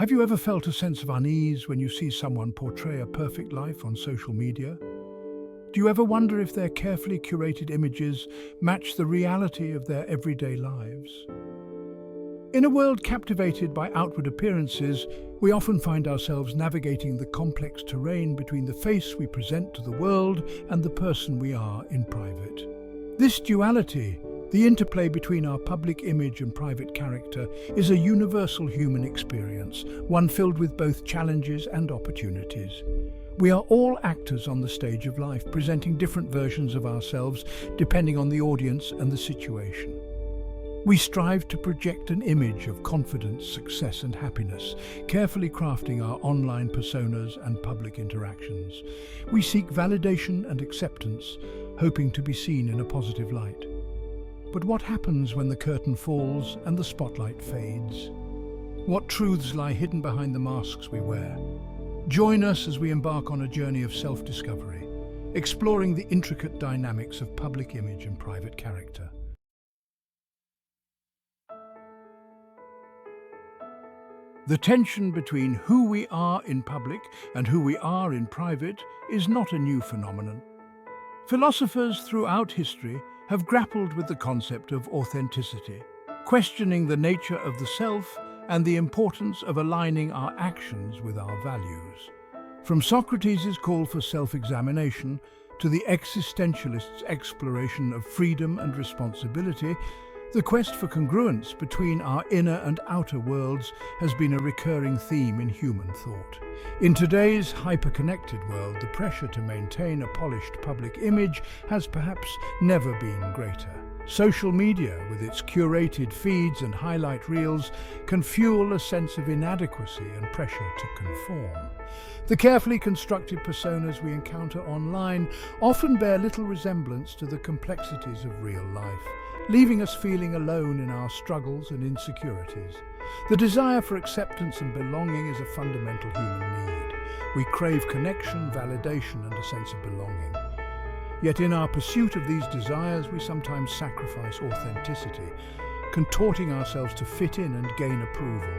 Have you ever felt a sense of unease when you see someone portray a perfect life on social media? Do you ever wonder if their carefully curated images match the reality of their everyday lives? In a world captivated by outward appearances, we often find ourselves navigating the complex terrain between the face we present to the world and the person we are in private. This duality, the interplay between our public image and private character, is a universal human experience, one filled with both challenges and opportunities. We are all actors on the stage of life, presenting different versions of ourselves depending on the audience and the situation. We strive to project an image of confidence, success and happiness, carefully crafting our online personas and public interactions. We seek validation and acceptance, hoping to be seen in a positive light. But what happens when the curtain falls and the spotlight fades? What truths lie hidden behind the masks we wear? Join us as we embark on a journey of self-discovery, exploring the intricate dynamics of public image and private character. The tension between who we are in public and who we are in private is not a new phenomenon. Philosophers throughout history have grappled with the concept of authenticity, questioning the nature of the self and the importance of aligning our actions with our values. From Socrates' call for self-examination to the existentialists' exploration of freedom and responsibility, the quest for congruence between our inner and outer worlds has been a recurring theme in human thought. In today's hyper-connected world, the pressure to maintain a polished public image has perhaps never been greater. Social media, with its curated feeds and highlight reels, can fuel a sense of inadequacy and pressure to conform. The carefully constructed personas we encounter online often bear little resemblance to the complexities of real life, leaving us feeling alone in our struggles and insecurities. The desire for acceptance and belonging is a fundamental human need. We crave connection, validation, and a sense of belonging. Yet in our pursuit of these desires, we sometimes sacrifice authenticity, contorting ourselves to fit in and gain approval.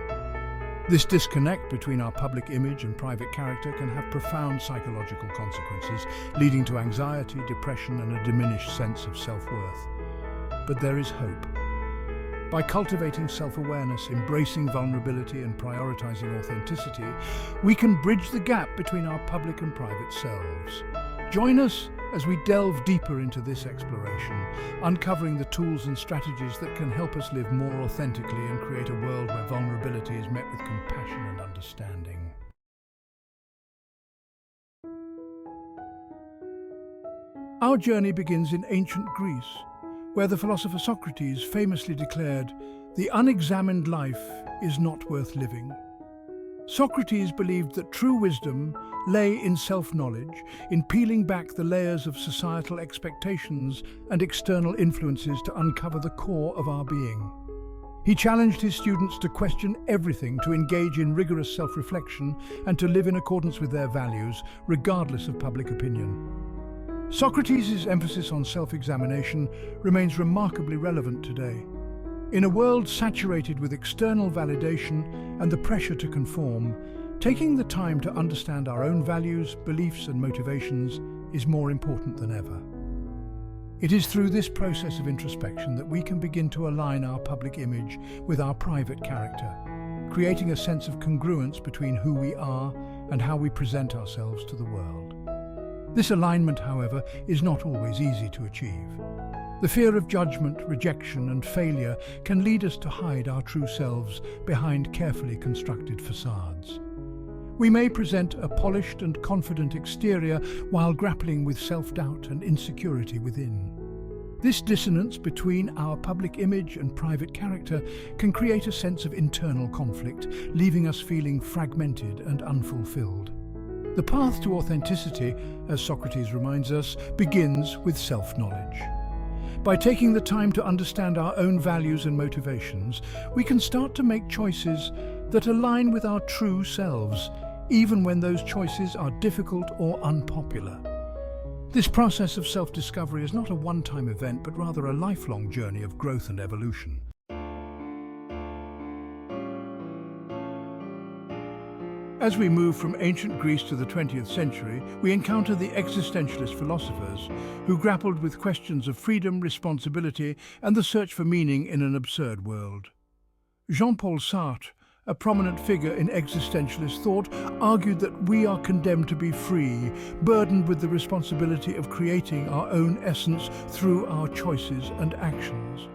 This disconnect between our public image and private character can have profound psychological consequences, leading to anxiety, depression, and a diminished sense of self-worth. But there is hope. By cultivating self-awareness, embracing vulnerability, and prioritizing authenticity, we can bridge the gap between our public and private selves. Join us as we delve deeper into this exploration, uncovering the tools and strategies that can help us live more authentically and create a world where vulnerability is met with compassion and understanding. Our journey begins in ancient Greece, where the philosopher Socrates famously declared, "The unexamined life is not worth living." Socrates believed that true wisdom lay in self-knowledge, in peeling back the layers of societal expectations and external influences to uncover the core of our being. He challenged his students to question everything, to engage in rigorous self-reflection, and to live in accordance with their values, regardless of public opinion. Socrates' emphasis on self-examination remains remarkably relevant today. In a world saturated with external validation and the pressure to conform, taking the time to understand our own values, beliefs, and motivations is more important than ever. It is through this process of introspection that we can begin to align our public image with our private character, creating a sense of congruence between who we are and how we present ourselves to the world. This alignment, however, is not always easy to achieve. The fear of judgment, rejection, and failure can lead us to hide our true selves behind carefully constructed facades. We may present a polished and confident exterior while grappling with self-doubt and insecurity within. This dissonance between our public image and private character can create a sense of internal conflict, leaving us feeling fragmented and unfulfilled. The path to authenticity, as Socrates reminds us, begins with self-knowledge. By taking the time to understand our own values and motivations, we can start to make choices that align with our true selves, even when those choices are difficult or unpopular. This process of self-discovery is not a one-time event, but rather a lifelong journey of growth and evolution. As we move from ancient Greece to the 20th century, we encounter the existentialist philosophers who grappled with questions of freedom, responsibility, and the search for meaning in an absurd world. Jean-Paul Sartre, a prominent figure in existentialist thought, argued that we are condemned to be free, burdened with the responsibility of creating our own essence through our choices and actions.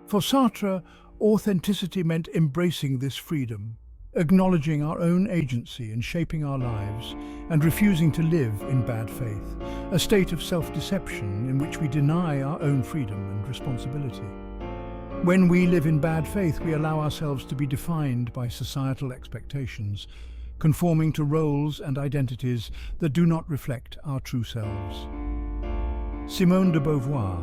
For Sartre, authenticity meant embracing this freedom, acknowledging our own agency in shaping our lives, and refusing to live in bad faith, a state of self-deception in which we deny our own freedom and responsibility. When we live in bad faith, we allow ourselves to be defined by societal expectations, conforming to roles and identities that do not reflect our true selves. Simone de Beauvoir,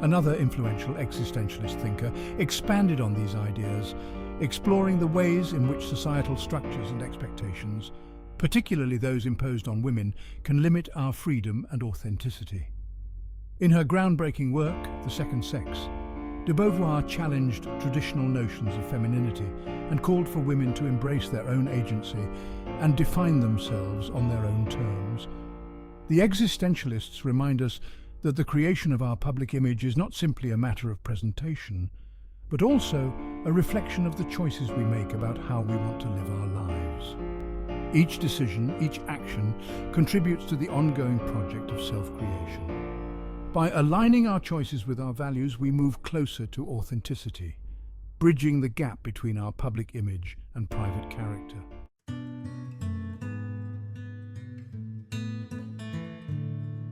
another influential existentialist thinker, expanded on these ideas, exploring the ways in which societal structures and expectations, particularly those imposed on women, can limit our freedom and authenticity. In her groundbreaking work, The Second Sex, de Beauvoir challenged traditional notions of femininity and called for women to embrace their own agency and define themselves on their own terms. The existentialists remind us that the creation of our public image is not simply a matter of presentation, but also a reflection of the choices we make about how we want to live our lives. Each decision, each action, contributes to the ongoing project of self-creation. By aligning our choices with our values, we move closer to authenticity, bridging the gap between our public image and private character.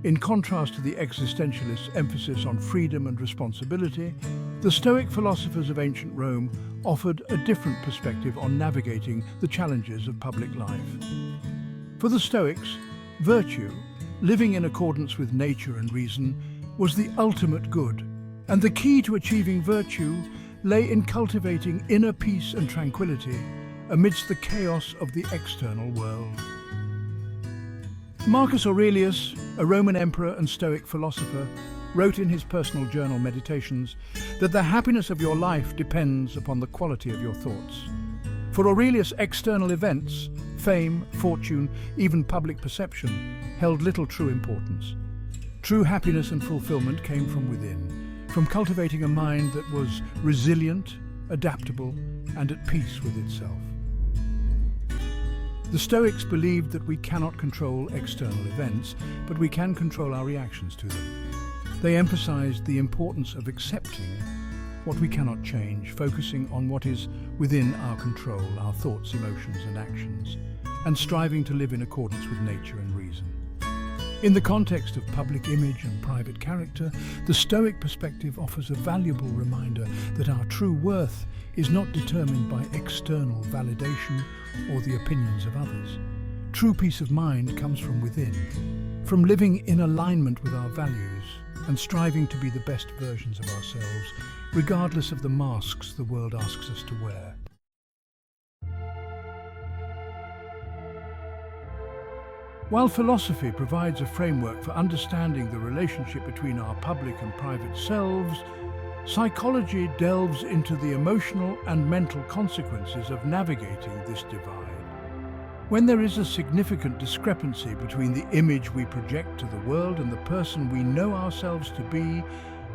In contrast to the existentialists' emphasis on freedom and responsibility, the Stoic philosophers of ancient Rome offered a different perspective on navigating the challenges of public life. For the Stoics, virtue, living in accordance with nature and reason, was the ultimate good, and the key to achieving virtue lay in cultivating inner peace and tranquility amidst the chaos of the external world. Marcus Aurelius, a Roman emperor and Stoic philosopher, wrote in his personal journal Meditations that the happiness of your life depends upon the quality of your thoughts. For Aurelius, external events, fame, fortune, even public perception, held little true importance. True happiness and fulfillment came from within, from cultivating a mind that was resilient, adaptable, and at peace with itself. The Stoics believed that we cannot control external events, but we can control our reactions to them. They emphasized the importance of accepting what we cannot change, focusing on what is within our control, our thoughts, emotions, and actions, and striving to live in accordance with nature and reason. In the context of public image and private character, the Stoic perspective offers a valuable reminder that our true worth is not determined by external validation or the opinions of others. True peace of mind comes from within, from living in alignment with our values and striving to be the best versions of ourselves, regardless of the masks the world asks us to wear. While philosophy provides a framework for understanding the relationship between our public and private selves, psychology delves into the emotional and mental consequences of navigating this divide. When there is a significant discrepancy between the image we project to the world and the person we know ourselves to be,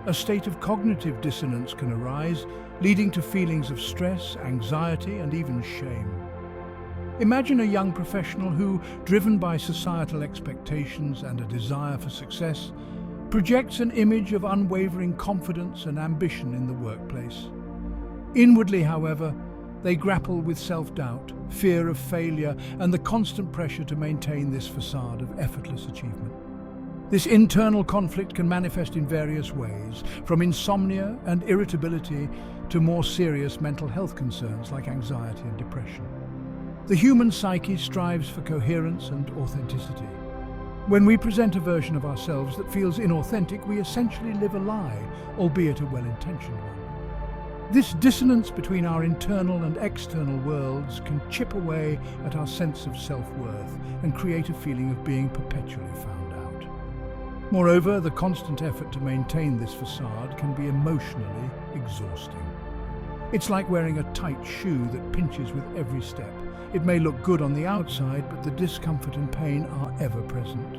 a state of cognitive dissonance can arise, leading to feelings of stress, anxiety, and even shame. Imagine a young professional who, driven by societal expectations and a desire for success, projects an image of unwavering confidence and ambition in the workplace. Inwardly, however, they grapple with self-doubt, fear of failure, and the constant pressure to maintain this facade of effortless achievement. This internal conflict can manifest in various ways, from insomnia and irritability to more serious mental health concerns like anxiety and depression. The human psyche strives for coherence and authenticity. When we present a version of ourselves that feels inauthentic, we essentially live a lie, albeit a well-intentioned one. This dissonance between our internal and external worlds can chip away at our sense of self-worth and create a feeling of being perpetually found out. Moreover, the constant effort to maintain this facade can be emotionally exhausting. It's like wearing a tight shoe that pinches with every step. It may look good on the outside, but the discomfort and pain are ever present.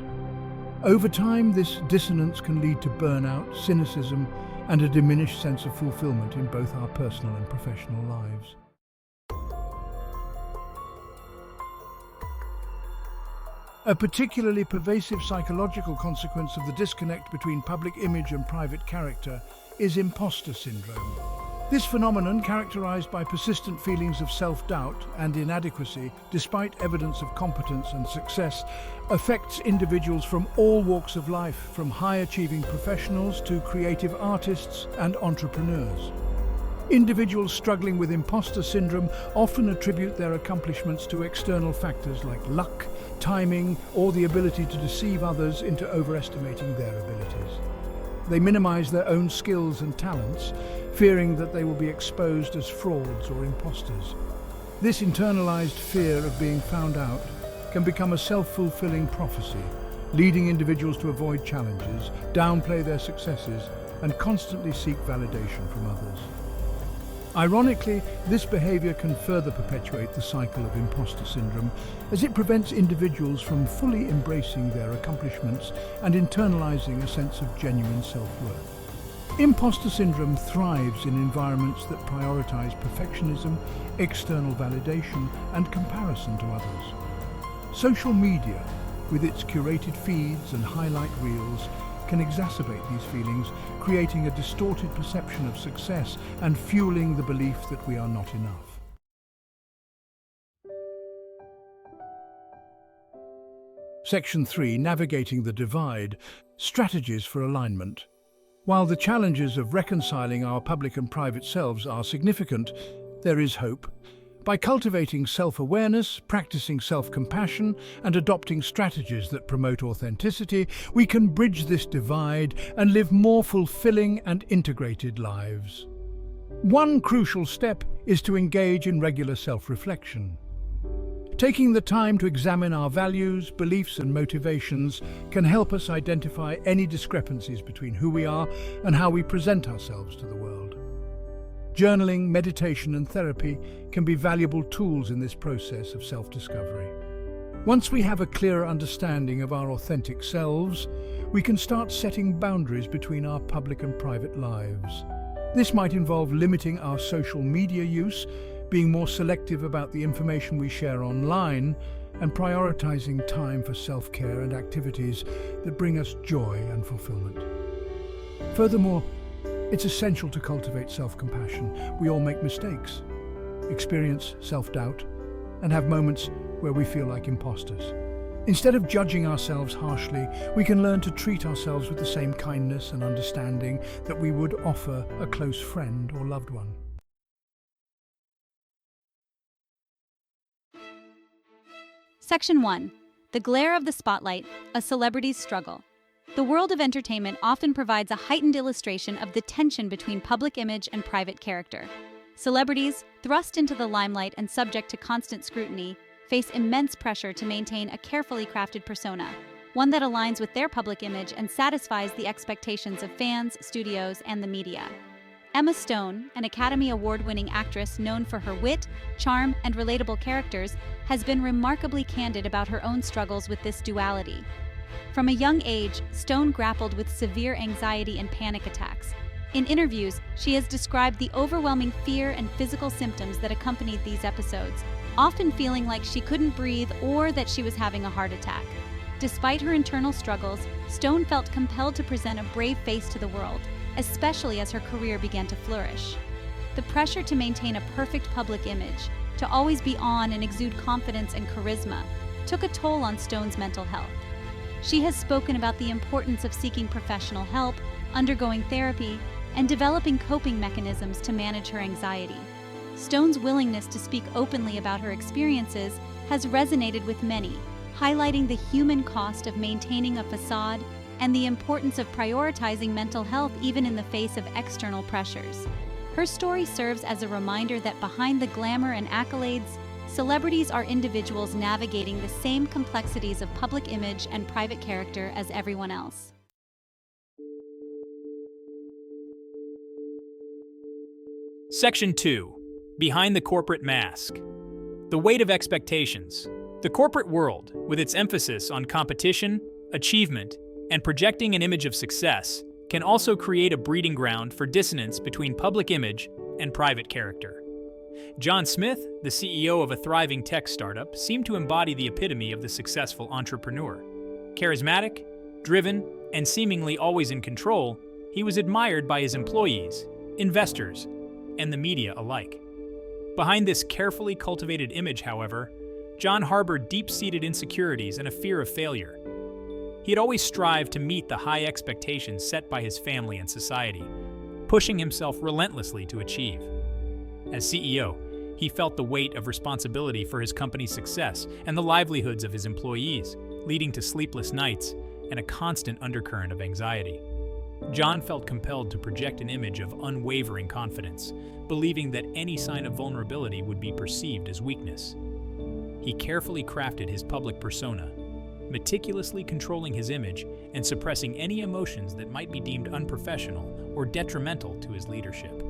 Over time, this dissonance can lead to burnout, cynicism, and a diminished sense of fulfillment in both our personal and professional lives. A particularly pervasive psychological consequence of the disconnect between public image and private character is imposter syndrome. This phenomenon, characterized by persistent feelings of self-doubt and inadequacy despite evidence of competence and success, affects individuals from all walks of life, from high-achieving professionals to creative artists and entrepreneurs. Individuals struggling with imposter syndrome often attribute their accomplishments to external factors like luck, timing, or the ability to deceive others into overestimating their abilities. They minimize their own skills and talents, fearing that they will be exposed as frauds or imposters. This internalized fear of being found out can become a self-fulfilling prophecy, leading individuals to avoid challenges, downplay their successes, and constantly seek validation from others. Ironically, this behavior can further perpetuate the cycle of imposter syndrome, as it prevents individuals from fully embracing their accomplishments and internalizing a sense of genuine self-worth. Imposter syndrome thrives in environments that prioritize perfectionism, external validation, and comparison to others. Social media, with its curated feeds and highlight reels, can exacerbate these feelings, creating a distorted perception of success and fueling the belief that we are not enough. Section 3. Navigating the Divide. Strategies for Alignment. While the challenges of reconciling our public and private selves are significant, there is hope. By cultivating self-awareness, practicing self-compassion, and adopting strategies that promote authenticity, we can bridge this divide and live more fulfilling and integrated lives. One crucial step is to engage in regular self-reflection. Taking the time to examine our values, beliefs, and motivations can help us identify any discrepancies between who we are and how we present ourselves to the world. Journaling, meditation, and therapy can be valuable tools in this process of self-discovery. Once we have a clearer understanding of our authentic selves, we can start setting boundaries between our public and private lives. This might involve limiting our social media use, being more selective about the information we share online, and prioritizing time for self-care and activities that bring us joy and fulfillment. Furthermore, it's essential to cultivate self-compassion. We all make mistakes, experience self-doubt, and have moments where we feel like imposters. Instead of judging ourselves harshly, we can learn to treat ourselves with the same kindness and understanding that we would offer a close friend or loved one. Section 1. The Glare of the Spotlight, a Celebrity's Struggle. The world of entertainment often provides a heightened illustration of the tension between public image and private character. Celebrities, thrust into the limelight and subject to constant scrutiny, face immense pressure to maintain a carefully crafted persona, one that aligns with their public image and satisfies the expectations of fans, studios, and the media. Emma Stone, an Academy Award-winning actress known for her wit, charm, and relatable characters, has been remarkably candid about her own struggles with this duality. From a young age, Stone grappled with severe anxiety and panic attacks. In interviews, she has described the overwhelming fear and physical symptoms that accompanied these episodes, often feeling like she couldn't breathe or that she was having a heart attack. Despite her internal struggles, Stone felt compelled to present a brave face to the world, especially as her career began to flourish. The pressure to maintain a perfect public image, to always be on and exude confidence and charisma, took a toll on Stone's mental health. She has spoken about the importance of seeking professional help, undergoing therapy, and developing coping mechanisms to manage her anxiety. Stone's willingness to speak openly about her experiences has resonated with many, highlighting the human cost of maintaining a facade and the importance of prioritizing mental health even in the face of external pressures. Her story serves as a reminder that behind the glamour and accolades, celebrities are individuals navigating the same complexities of public image and private character as everyone else. Section 2. Behind the corporate mask. The weight of expectations. The corporate world, with its emphasis on competition, achievement, and projecting an image of success, can also create a breeding ground for dissonance between public image and private character. John Smith, the CEO of a thriving tech startup, seemed to embody the epitome of the successful entrepreneur. Charismatic, driven, and seemingly always in control, he was admired by his employees, investors, and the media alike. Behind this carefully cultivated image, however, John harbored deep-seated insecurities and a fear of failure. He had always strived to meet the high expectations set by his family and society, pushing himself relentlessly to achieve. As CEO, he felt the weight of responsibility for his company's success and the livelihoods of his employees, leading to sleepless nights and a constant undercurrent of anxiety. John felt compelled to project an image of unwavering confidence, believing that any sign of vulnerability would be perceived as weakness. He carefully crafted his public persona, meticulously controlling his image and suppressing any emotions that might be deemed unprofessional or detrimental to his leadership.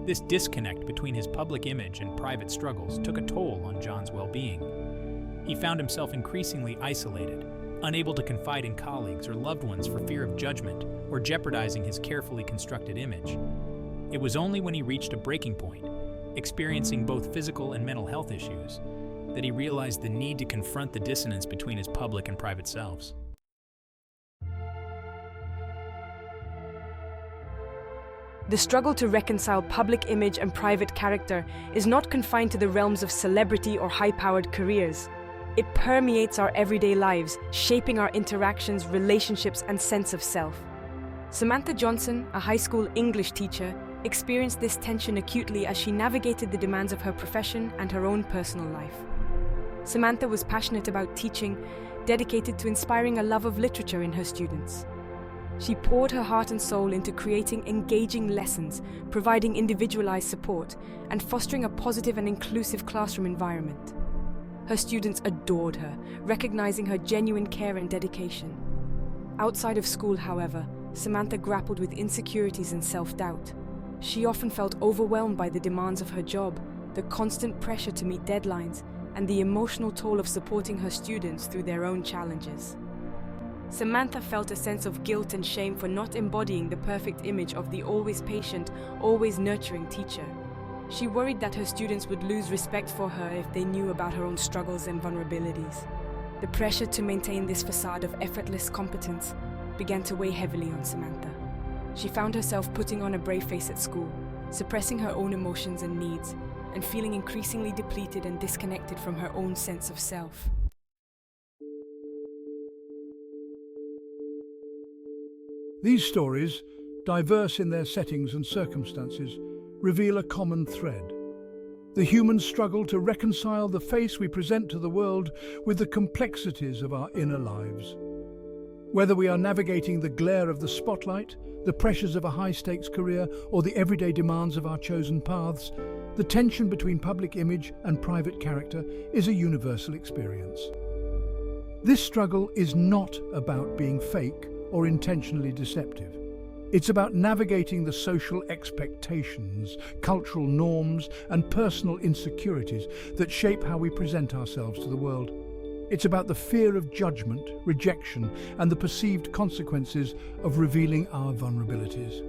This disconnect between his public image and private struggles took a toll on John's well-being. He found himself increasingly isolated, unable to confide in colleagues or loved ones for fear of judgment or jeopardizing his carefully constructed image. It was only when he reached a breaking point, experiencing both physical and mental health issues, that he realized the need to confront the dissonance between his public and private selves. The struggle to reconcile public image and private character is not confined to the realms of celebrity or high-powered careers. It permeates our everyday lives, shaping our interactions, relationships, and sense of self. Samantha Johnson, a high school English teacher, experienced this tension acutely as she navigated the demands of her profession and her own personal life. Samantha was passionate about teaching, dedicated to inspiring a love of literature in her students. She poured her heart and soul into creating engaging lessons, providing individualized support, and fostering a positive and inclusive classroom environment. Her students adored her, recognizing her genuine care and dedication. Outside of school, however, Samantha grappled with insecurities and self-doubt. She often felt overwhelmed by the demands of her job, the constant pressure to meet deadlines, and the emotional toll of supporting her students through their own challenges. Samantha felt a sense of guilt and shame for not embodying the perfect image of the always patient, always nurturing teacher. She worried that her students would lose respect for her if they knew about her own struggles and vulnerabilities. The pressure to maintain this facade of effortless competence began to weigh heavily on Samantha. She found herself putting on a brave face at school, suppressing her own emotions and needs, and feeling increasingly depleted and disconnected from her own sense of self. These stories, diverse in their settings and circumstances, reveal a common thread: the human struggle to reconcile the face we present to the world with the complexities of our inner lives. Whether we are navigating the glare of the spotlight, the pressures of a high-stakes career, or the everyday demands of our chosen paths, the tension between public image and private character is a universal experience. This struggle is not about being fake or intentionally deceptive. It's about navigating the social expectations, cultural norms, and personal insecurities that shape how we present ourselves to the world. It's about the fear of judgment, rejection, and the perceived consequences of revealing our vulnerabilities.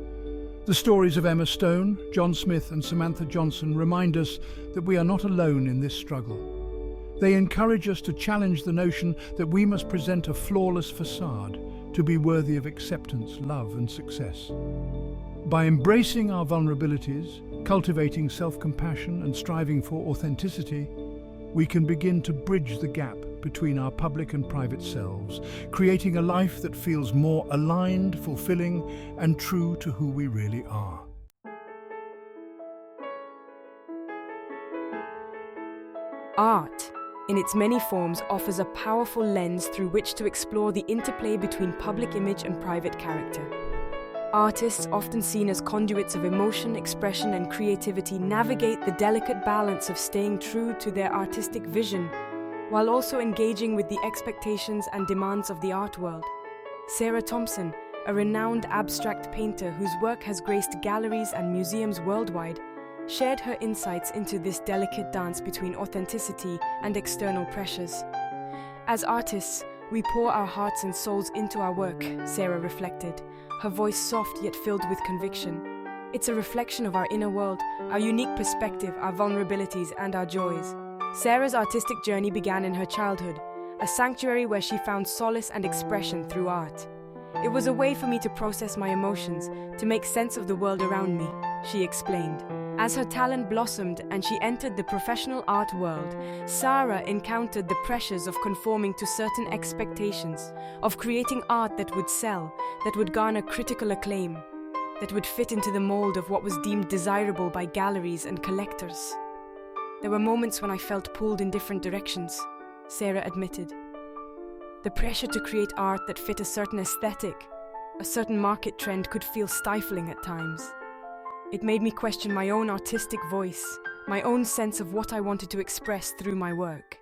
The stories of Emma Stone, John Smith, and Samantha Johnson remind us that we are not alone in this struggle. They encourage us to challenge the notion that we must present a flawless facade to be worthy of acceptance, love, and success. By embracing our vulnerabilities, cultivating self-compassion, and striving for authenticity, we can begin to bridge the gap between our public and private selves, creating a life that feels more aligned, fulfilling, and true to who we really are. Art, in its many forms, offers a powerful lens through which to explore the interplay between public image and private character. Artists, often seen as conduits of emotion, expression, and creativity, navigate the delicate balance of staying true to their artistic vision, while also engaging with the expectations and demands of the art world. Sarah Thompson, a renowned abstract painter whose work has graced galleries and museums worldwide, shared her insights into this delicate dance between authenticity and external pressures. As artists, we pour our hearts and souls into our work, Sarah reflected, her voice soft yet filled with conviction. It's a reflection of our inner world, our unique perspective, our vulnerabilities, and our joys. Sarah's artistic journey began in her childhood, a sanctuary where she found solace and expression through art. It was a way for me to process my emotions, to make sense of the world around me, she explained. As her talent blossomed and she entered the professional art world, Sarah encountered the pressures of conforming to certain expectations, of creating art that would sell, that would garner critical acclaim, that would fit into the mold of what was deemed desirable by galleries and collectors. There were moments when I felt pulled in different directions, Sarah admitted. The pressure to create art that fit a certain aesthetic, a certain market trend could feel stifling at times. It made me question my own artistic voice, my own sense of what I wanted to express through my work.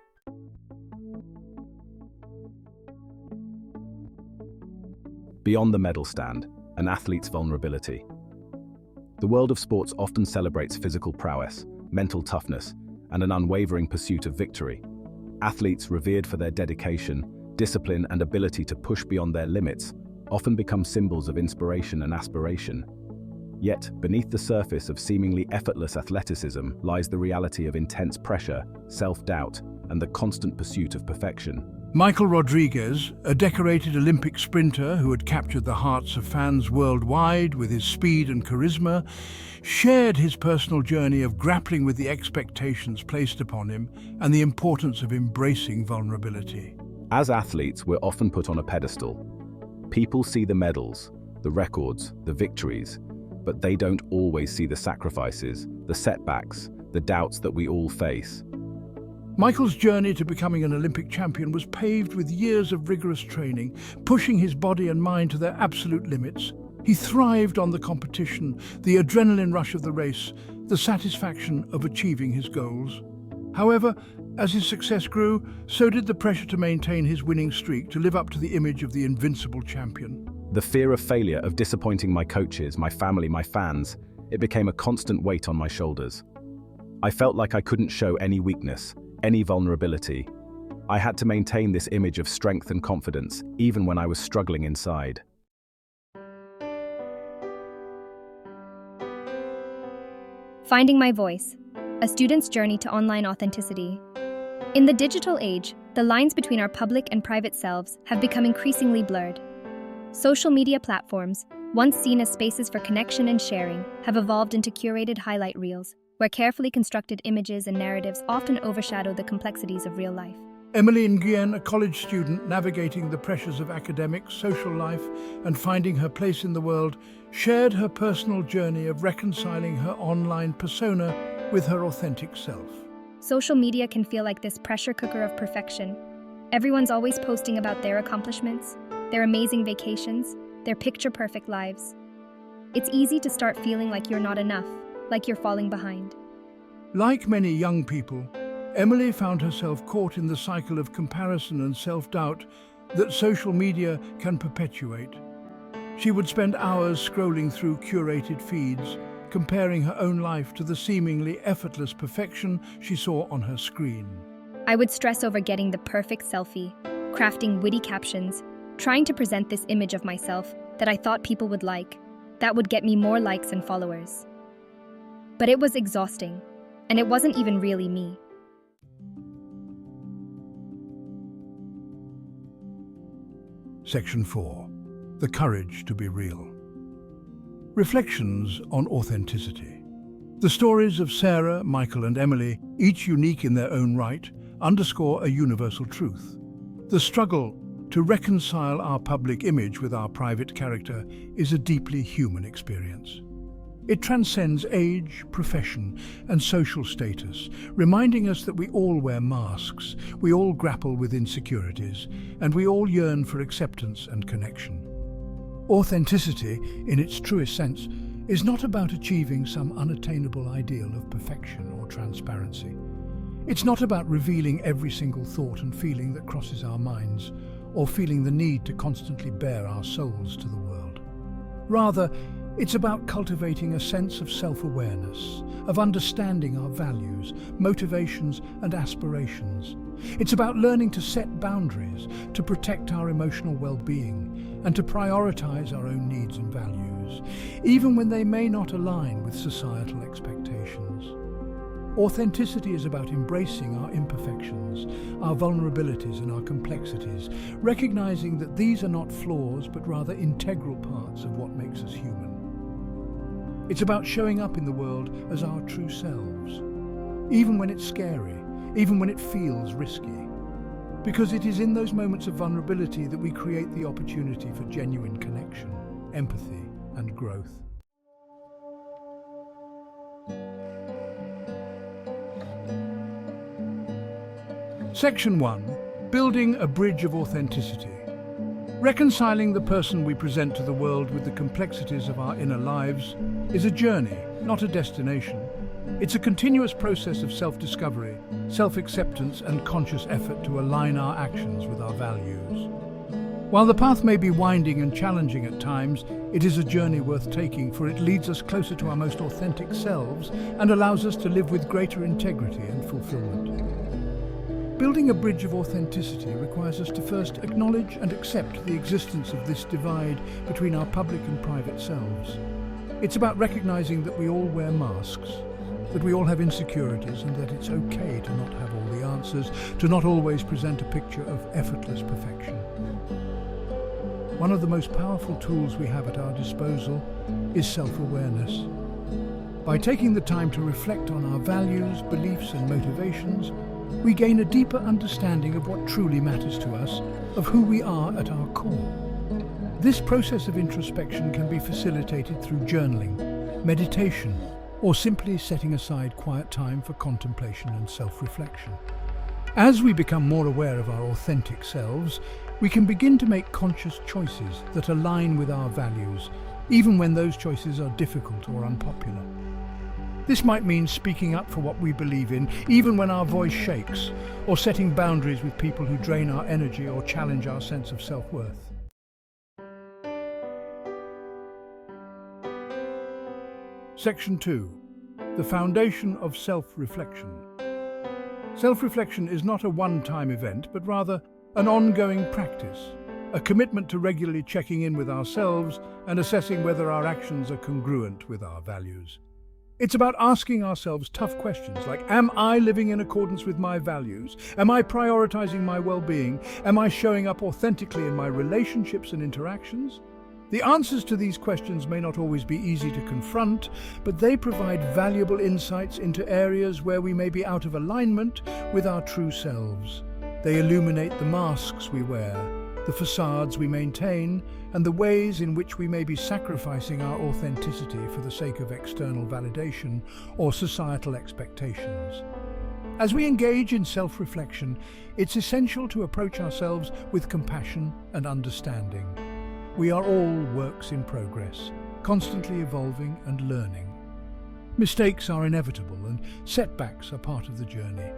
Beyond the medal stand, an athlete's vulnerability. The world of sports often celebrates physical prowess, mental toughness, and an unwavering pursuit of victory. Athletes revered for their dedication, discipline, and ability to push beyond their limits often become symbols of inspiration and aspiration. Yet, beneath the surface of seemingly effortless athleticism lies the reality of intense pressure, self-doubt, and the constant pursuit of perfection. Michael Rodriguez, a decorated Olympic sprinter who had captured the hearts of fans worldwide with his speed and charisma, shared his personal journey of grappling with the expectations placed upon him and the importance of embracing vulnerability. As athletes, we're often put on a pedestal. People see the medals, the records, the victories, but they don't always see the sacrifices, the setbacks, the doubts that we all face. Michael's journey to becoming an Olympic champion was paved with years of rigorous training, pushing his body and mind to their absolute limits. He thrived on the competition, the adrenaline rush of the race, the satisfaction of achieving his goals. However, as his success grew, so did the pressure to maintain his winning streak, to live up to the image of the invincible champion. The fear of failure, of disappointing my coaches, my family, my fans, it became a constant weight on my shoulders. I felt like I couldn't show any weakness, any vulnerability. I had to maintain this image of strength and confidence, even when I was struggling inside. Finding my voice, a student's journey to online authenticity. In the digital age, the lines between our public and private selves have become increasingly blurred. Social media platforms, once seen as spaces for connection and sharing, have evolved into curated highlight reels, where carefully constructed images and narratives often overshadow the complexities of real life. Emily Nguyen, a college student navigating the pressures of academics, social life, and finding her place in the world, shared her personal journey of reconciling her online persona with her authentic self. Social media can feel like this pressure cooker of perfection. Everyone's always posting about their accomplishments, their amazing vacations, their picture-perfect lives. It's easy to start feeling like you're not enough, like you're falling behind. Like many young people, Emily found herself caught in the cycle of comparison and self-doubt that social media can perpetuate. She would spend hours scrolling through curated feeds, comparing her own life to the seemingly effortless perfection she saw on her screen. I would stress over getting the perfect selfie, crafting witty captions, trying to present this image of myself that I thought people would like, that would get me more likes and followers. But it was exhausting, and it wasn't even really me. Section 4. The Courage to be Real. Reflections on authenticity. The stories of Sarah, Michael, and Emily, each unique in their own right, underscore a universal truth. The struggle to reconcile our public image with our private character is a deeply human experience. It transcends age, profession, and social status, reminding us that we all wear masks, we all grapple with insecurities, and we all yearn for acceptance and connection. Authenticity, in its truest sense, is not about achieving some unattainable ideal of perfection or transparency. It's not about revealing every single thought and feeling that crosses our minds, or feeling the need to constantly bare our souls to the world. Rather, it's about cultivating a sense of self-awareness, of understanding our values, motivations, and aspirations. It's about learning to set boundaries, to protect our emotional well-being, and to prioritize our own needs and values, even when they may not align with societal expectations. Authenticity is about embracing our imperfections, our vulnerabilities and our complexities, recognizing that these are not flaws but rather integral parts of what makes us human. It's about showing up in the world as our true selves, even when it's scary, even when it feels risky. Because it is in those moments of vulnerability that we create the opportunity for genuine connection, empathy, and growth. Section 1. Building a bridge of authenticity. Reconciling the person we present to the world with the complexities of our inner lives is a journey, not a destination. It's a continuous process of self-discovery, self-acceptance, and conscious effort to align our actions with our values. While the path may be winding and challenging at times, it is a journey worth taking, for it leads us closer to our most authentic selves and allows us to live with greater integrity and fulfillment. Building a bridge of authenticity requires us to first acknowledge and accept the existence of this divide between our public and private selves. It's about recognizing that we all wear masks, that we all have insecurities, and that it's okay to not have all the answers, to not always present a picture of effortless perfection. One of the most powerful tools we have at our disposal is self-awareness. By taking the time to reflect on our values, beliefs, and motivations, we gain a deeper understanding of what truly matters to us, of who we are at our core. This process of introspection can be facilitated through journaling, meditation, or simply setting aside quiet time for contemplation and self-reflection. As we become more aware of our authentic selves, we can begin to make conscious choices that align with our values, even when those choices are difficult or unpopular. This might mean speaking up for what we believe in, even when our voice shakes, or setting boundaries with people who drain our energy or challenge our sense of self-worth. Section 2. The foundation of self-reflection. Self-reflection is not a one-time event, but rather an ongoing practice, a commitment to regularly checking in with ourselves and assessing whether our actions are congruent with our values. It's about asking ourselves tough questions like, am I living in accordance with my values? Am I prioritizing my well-being? Am I showing up authentically in my relationships and interactions? The answers to these questions may not always be easy to confront, but they provide valuable insights into areas where we may be out of alignment with our true selves. They illuminate the masks we wear, the facades we maintain, and the ways in which we may be sacrificing our authenticity for the sake of external validation or societal expectations. As we engage in self-reflection, it's essential to approach ourselves with compassion and understanding. We are all works in progress, constantly evolving and learning. Mistakes are inevitable and setbacks are part of the journey.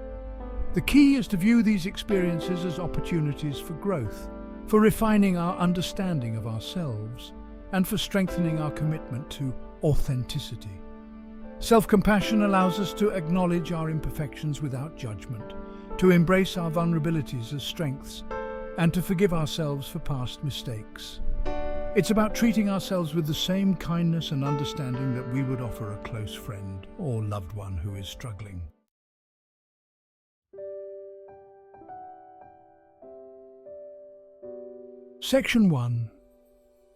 The key is to view these experiences as opportunities for growth, for refining our understanding of ourselves, and for strengthening our commitment to authenticity. Self-compassion allows us to acknowledge our imperfections without judgment, to embrace our vulnerabilities as strengths, and to forgive ourselves for past mistakes. It's about treating ourselves with the same kindness and understanding that we would offer a close friend or loved one who is struggling. Section 1.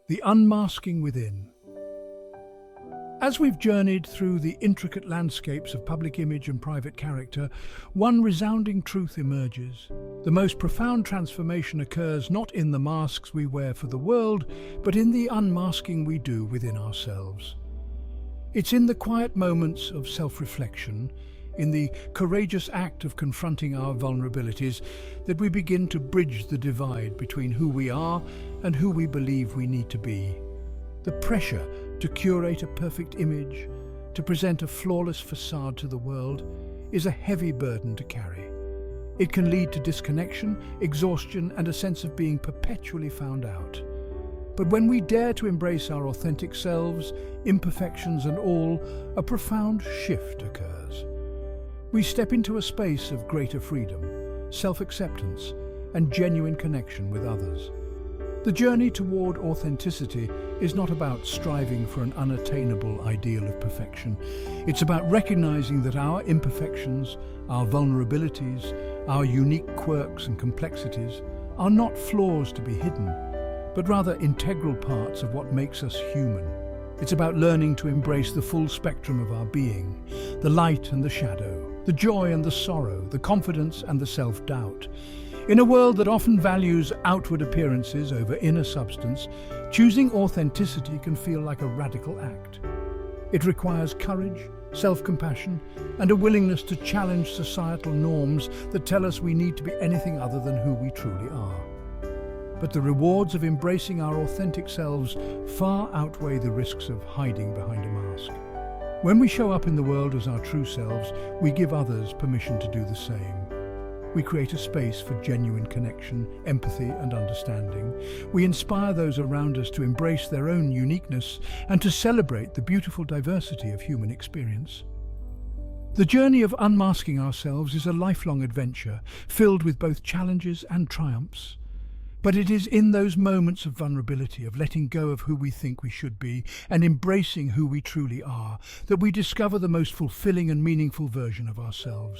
The Unmasking Within. As we've journeyed through the intricate landscapes of public image and private character, one resounding truth emerges. The most profound transformation occurs not in the masks we wear for the world, but in the unmasking we do within ourselves. It's in the quiet moments of self-reflection, in the courageous act of confronting our vulnerabilities, that we begin to bridge the divide between who we are and who we believe we need to be. The pressure to curate a perfect image, to present a flawless facade to the world, is a heavy burden to carry. It can lead to disconnection, exhaustion, and a sense of being perpetually found out. But when we dare to embrace our authentic selves, imperfections and all, a profound shift occurs. We step into a space of greater freedom, self-acceptance, and genuine connection with others. The journey toward authenticity is not about striving for an unattainable ideal of perfection. It's about recognizing that our imperfections, our vulnerabilities, our unique quirks and complexities are not flaws to be hidden, but rather integral parts of what makes us human. It's about learning to embrace the full spectrum of our being, the light and the shadow, the joy and the sorrow, the confidence and the self-doubt. In a world that often values outward appearances over inner substance, choosing authenticity can feel like a radical act. It requires courage, self-compassion, and a willingness to challenge societal norms that tell us we need to be anything other than who we truly are. But the rewards of embracing our authentic selves far outweigh the risks of hiding behind a mask. When we show up in the world as our true selves, we give others permission to do the same. We create a space for genuine connection, empathy, and understanding. We inspire those around us to embrace their own uniqueness and to celebrate the beautiful diversity of human experience. The journey of unmasking ourselves is a lifelong adventure, filled with both challenges and triumphs. But it is in those moments of vulnerability, of letting go of who we think we should be and embracing who we truly are, that we discover the most fulfilling and meaningful version of ourselves.